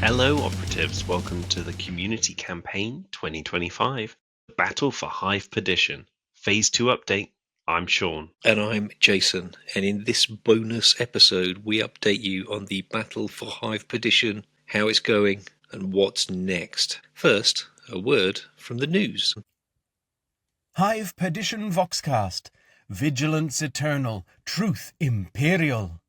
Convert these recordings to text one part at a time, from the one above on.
Hello, operatives. Welcome to the Community Campaign 2025, Battle for Hive Perdition. Phase 2 update. I'm Sean. And I'm Jason, and in this bonus episode we update you on the Battle for Hive Perdition, how it's going, and what's next. First, a word from the news. Hive Perdition Voxcast. Vigilance eternal, truth imperial.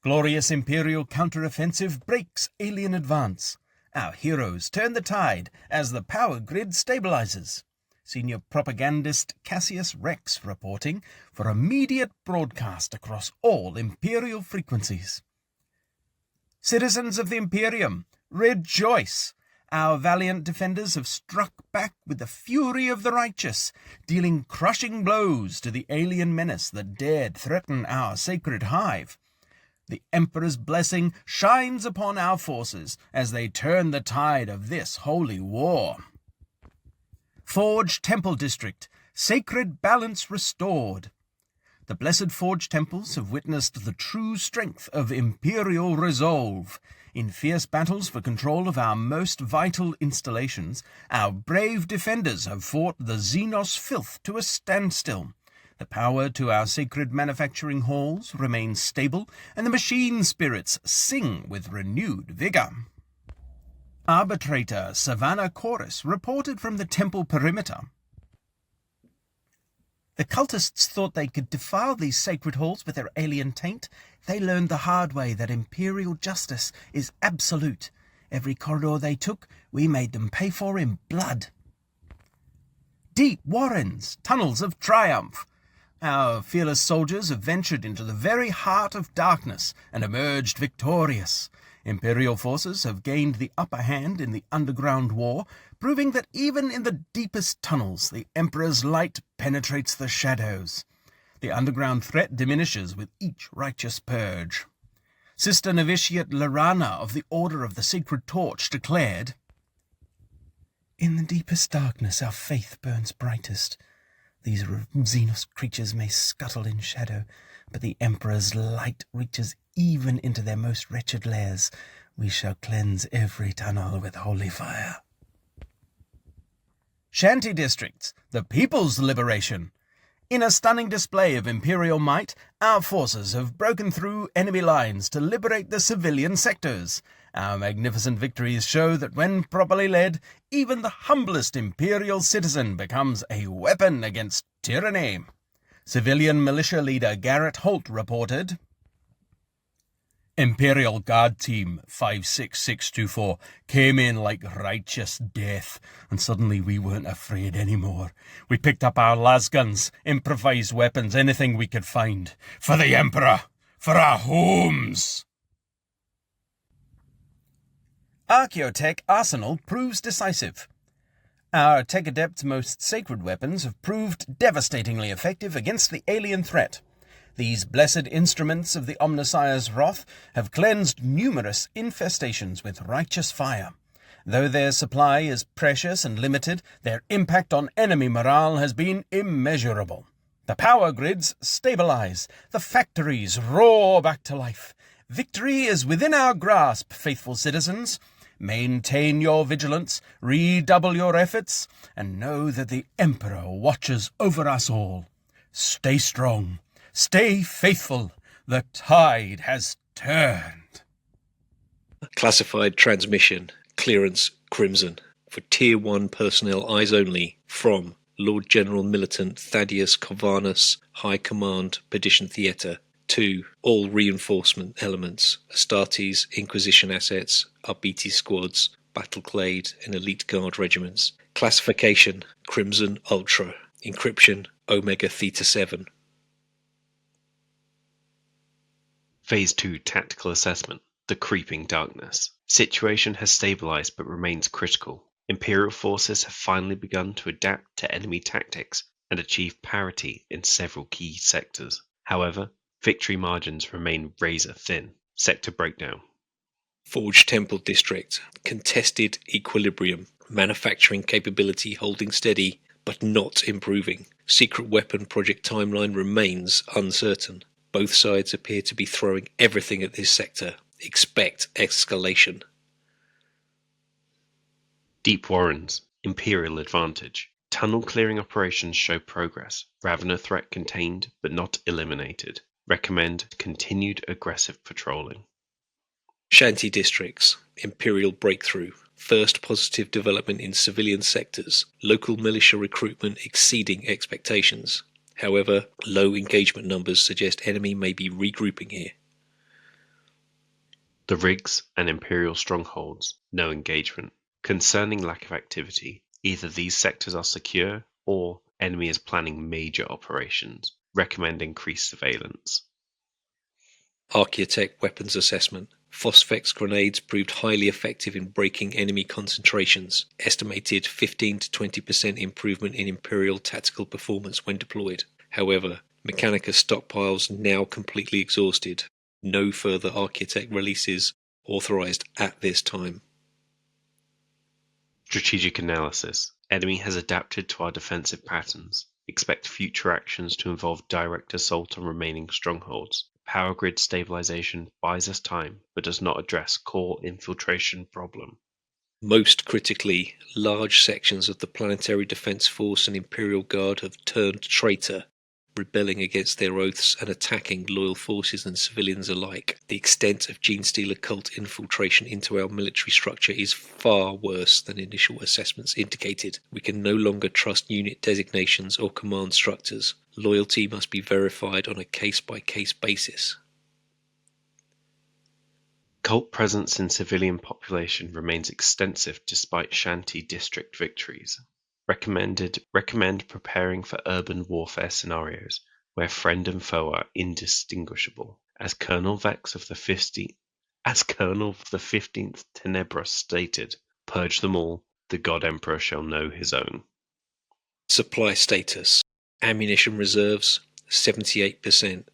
Glorious imperial counteroffensive breaks alien advance. Our heroes turn the tide as the power grid stabilizes. Senior propagandist Cassius Rex reporting for immediate broadcast across all imperial frequencies. Citizens of the Imperium, rejoice! Our valiant defenders have struck back with the fury of the righteous, dealing crushing blows to the alien menace that dared threaten our sacred hive. The Emperor's blessing shines upon our forces as they turn the tide of this holy war. Forge Temple District, sacred balance restored. The blessed Forge temples have witnessed the true strength of imperial resolve. In fierce battles for control of our most vital installations, our brave defenders have fought the Xenos filth to a standstill. The power to our sacred manufacturing halls remains stable, and the machine spirits sing with renewed vigor. Arbitrator Savannah Chorus reported from the temple perimeter. The cultists thought they could defile these sacred halls with their alien taint. They learned the hard way that imperial justice is absolute. Every corridor they took, we made them pay for in blood. Deep warrens, tunnels of triumph. Our fearless soldiers have ventured into the very heart of darkness and emerged victorious. Imperial forces have gained the upper hand in the underground war, proving that even in the deepest tunnels, the Emperor's light penetrates the shadows. The underground threat diminishes with each righteous purge. Sister Novitiate Lorana of the Order of the Sacred Torch declared, "In the deepest darkness our faith burns brightest. These Xenos creatures may scuttle in shadow, but the Emperor's light reaches even into their most wretched lairs. We shall cleanse every tunnel with holy fire." Shanty Districts, the People's Liberation. In a stunning display of imperial might, our forces have broken through enemy lines to liberate the civilian sectors. Our magnificent victories show that when properly led, even the humblest imperial citizen becomes a weapon against tyranny. Civilian militia leader Garrett Holt reported, "Imperial Guard Team 56624 came in like righteous death, and suddenly we weren't afraid anymore. We picked up our lasguns, improvised weapons, anything we could find. For the Emperor! For our homes!" Archaeotech Arsenal proves decisive. Our Tech Adept's most sacred weapons have proved devastatingly effective against the alien threat. These blessed instruments of the Omnissiah's wrath have cleansed numerous infestations with righteous fire. Though their supply is precious and limited, their impact on enemy morale has been immeasurable. The power grids stabilize. The factories roar back to life. Victory is within our grasp, faithful citizens. Maintain your vigilance, redouble your efforts, and know that the Emperor watches over us all. Stay strong. Stay faithful. The tide has turned. Classified transmission, clearance Crimson, for Tier 1 personnel eyes only, from Lord General Militant Thaddeus Kovanus, High Command, Perdition Theatre, to all reinforcement elements, Astartes, Inquisition assets, Arbiti squads, Battleclade and Elite Guard regiments. Classification, Crimson Ultra. Encryption, Omega Theta 7. Phase 2 Tactical Assessment. The Creeping Darkness. Situation has stabilized but remains critical. Imperial forces have finally begun to adapt to enemy tactics and achieve parity in several key sectors. However, victory margins remain razor thin. Sector breakdown. Forge Temple District. Contested equilibrium. Manufacturing capability holding steady, but not improving. Secret weapon project timeline remains uncertain. Both sides appear to be throwing everything at this sector. Expect escalation. Deep Warrens, Imperial advantage. Tunnel clearing operations show progress. Ravener threat contained, but not eliminated. Recommend continued aggressive patrolling. Shanty districts, Imperial breakthrough. First positive development in civilian sectors. Local militia recruitment exceeding expectations. However, low engagement numbers suggest enemy may be regrouping here. The Rigs and Imperial strongholds, no engagement. Concerning lack of activity, either these sectors are secure or enemy is planning major operations. Recommend increased surveillance. Archaeotech weapons assessment. Phosphex grenades proved highly effective in breaking enemy concentrations. Estimated 15 to 20% improvement in Imperial tactical performance when deployed. However, Mechanica stockpiles now completely exhausted. No further Archaeotech releases authorized at this time. Strategic analysis. Enemy has adapted to our defensive patterns. Expect future actions to involve direct assault on remaining strongholds. Power grid stabilization buys us time, but does not address core infiltration problem. Most critically, large sections of the Planetary Defense Force and Imperial Guard have turned traitor, rebelling against their oaths and attacking loyal forces and civilians alike. The extent of Genestealer cult infiltration into our military structure is far worse than initial assessments indicated. We can no longer trust unit designations or command structures. Loyalty must be verified on a case-by-case basis. Cult presence in civilian population remains extensive despite Shanty district victories. Recommend preparing for urban warfare scenarios where friend and foe are indistinguishable. As Colonel Vex of the 15th Tenebra stated, "Purge them all, the God Emperor shall know his own." Supply status. Ammunition reserves 78%.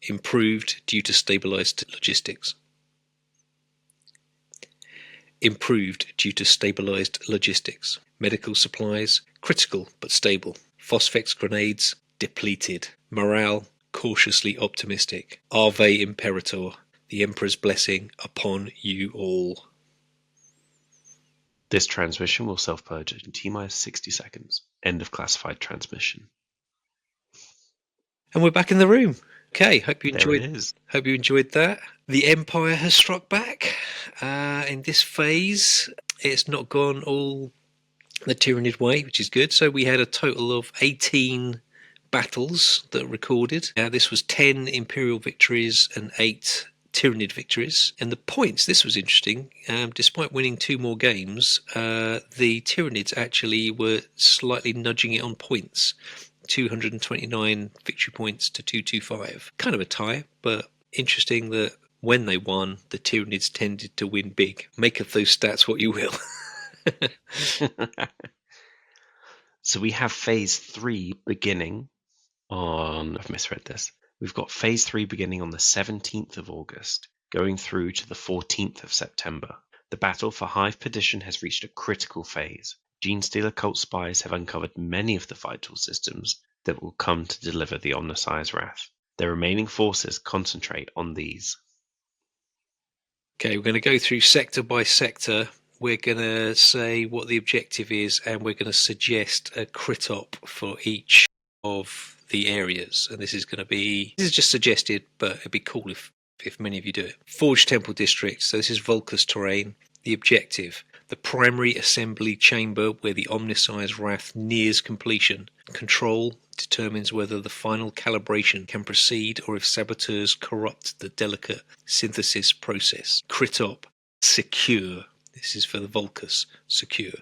Improved due to stabilized logistics. Medical supplies, critical but stable. Phosphex grenades, depleted. Morale, cautiously optimistic. Ave Imperator, the Emperor's blessing upon you all. This transmission will self-purge in T-minus 60 seconds. End of classified transmission. And we're back in the room. Okay, hope you There it enjoyed. is. Hope you enjoyed that. The Empire has struck back. In this phase, it's not gone all the Tyrannid way, which is good. So we had a total of 18 battles that were recorded. This was 10 Imperial victories and 8 Tyrannid victories. And the points, this was interesting, despite winning 2 more games, the Tyrannids actually were slightly nudging it on points. 229 victory points to 225. Kind of a tie, but interesting that when they won, the Tyranids tended to win big. Make of those stats what you will. So we have phase 3 beginning on... I've misread this. We've got phase 3 beginning on the 17th of August, going through to the 14th of September. The battle for Hive Perdition has reached a critical phase. Genestealer cult spies have uncovered many of the vital systems that will come to deliver the Omnissiah's wrath. Their remaining forces concentrate on these. Okay, we're going to go through sector by sector. We're going to say what the objective is, and we're going to suggest a crit op for each of the areas. And this is just suggested, but it'd be cool if many of you do it. Forge Temple District. So this is Vulcus terrain. The objective: the primary assembly chamber where the Omnissiah's wrath nears completion. Control determines whether the final calibration can proceed or if saboteurs corrupt the delicate synthesis process. Crit op: secure. This is for the Vulcus, secure.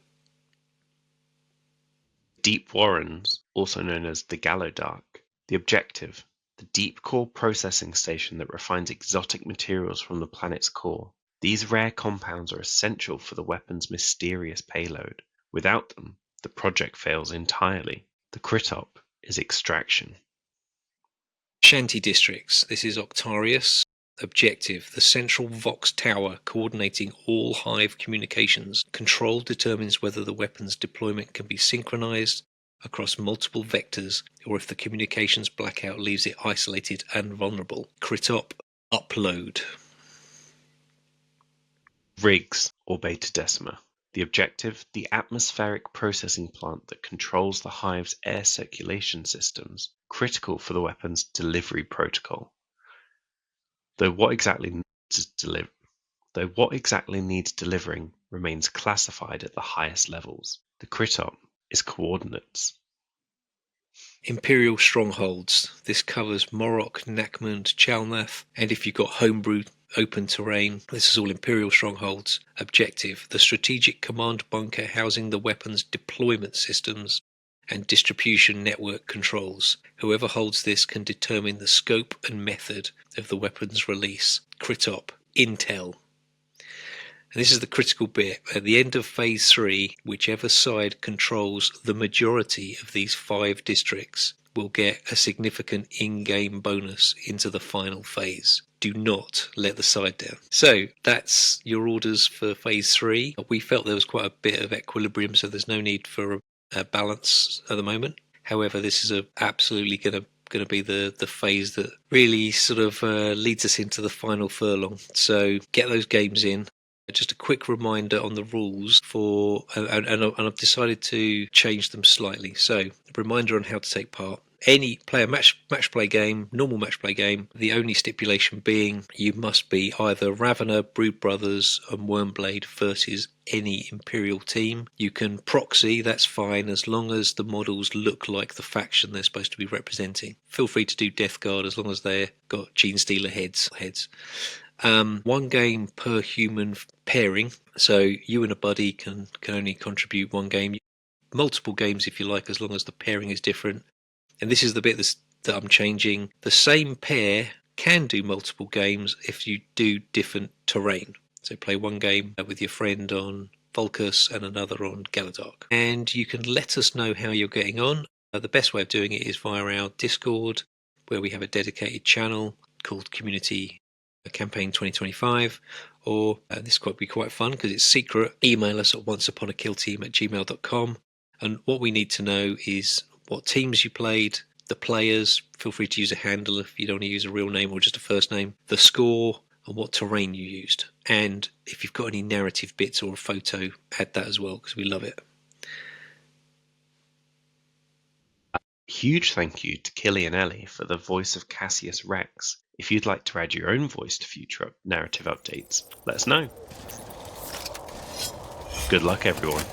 Deep Warrens, also known as the Gallodark. The objective: the deep core processing station that refines exotic materials from the planet's core. These rare compounds are essential for the weapon's mysterious payload. Without them, the project fails entirely. The crit op is extraction. Shanty districts. This is Octarius. Objective: the central Vox tower coordinating all Hive communications. Control determines whether the weapon's deployment can be synchronized across multiple vectors or if the communications blackout leaves it isolated and vulnerable. Crit op: upload. Rigs, or Beta Decima. The objective, the atmospheric processing plant that controls the Hive's air circulation systems, critical for the weapon's delivery protocol. Though what exactly needs delivering remains classified at the highest levels. The crit-op is coordinates. Imperial strongholds. This covers Morok, Nakmund, Chalnath, and if you've got homebrew open terrain, this is all Imperial strongholds. Objective, the strategic command bunker housing the weapon's deployment systems and distribution network controls. Whoever holds this can determine the scope and method of the weapon's release. Crit-op, intel. And this is the critical bit. At the end of Phase 3, whichever side controls the majority of these 5 districts will get a significant in-game bonus into the final phase. Do not let the side down. So that's your orders for Phase 3. We felt there was quite a bit of equilibrium, so there's no need for a balance at the moment. However, this is absolutely going to be the phase that really sort of leads us into the final furlong. So get those games in. Just a quick reminder on the rules for, and I've decided to change them slightly. So, a reminder on how to take part. Play a match play game, normal match play game. The only stipulation being you must be either Ravener, Brood Brothers, and Wyrmblade versus any Imperial team. You can proxy, that's fine, as long as the models look like the faction they're supposed to be representing. Feel free to do Death Guard as long as they've got Gene Stealer heads. 1 game per human pairing, so you and a buddy can only contribute 1 game. Multiple games if you like, as long as the pairing is different. And this is the bit that I'm changing. The same pair can do multiple games if you do different terrain. So play 1 game with your friend on Volcus and another on Galadark. And you can let us know how you're getting on. The best way of doing it is via our Discord, where we have a dedicated channel called Community Campaign 2025, or this could be quite fun because it's secret. Email us at onceuponakillteam@gmail.com, and what we need to know is what teams you played, the players, feel free to use a handle if you don't want to use a real name or just a first name, the score, and what terrain you used. And if you've got any narrative bits or a photo, add that as well because we love it. Huge thank you to Killy and Ellie for the voice of Cassius Rex. If you'd like to add your own voice to future narrative updates, let us know. Good luck, everyone.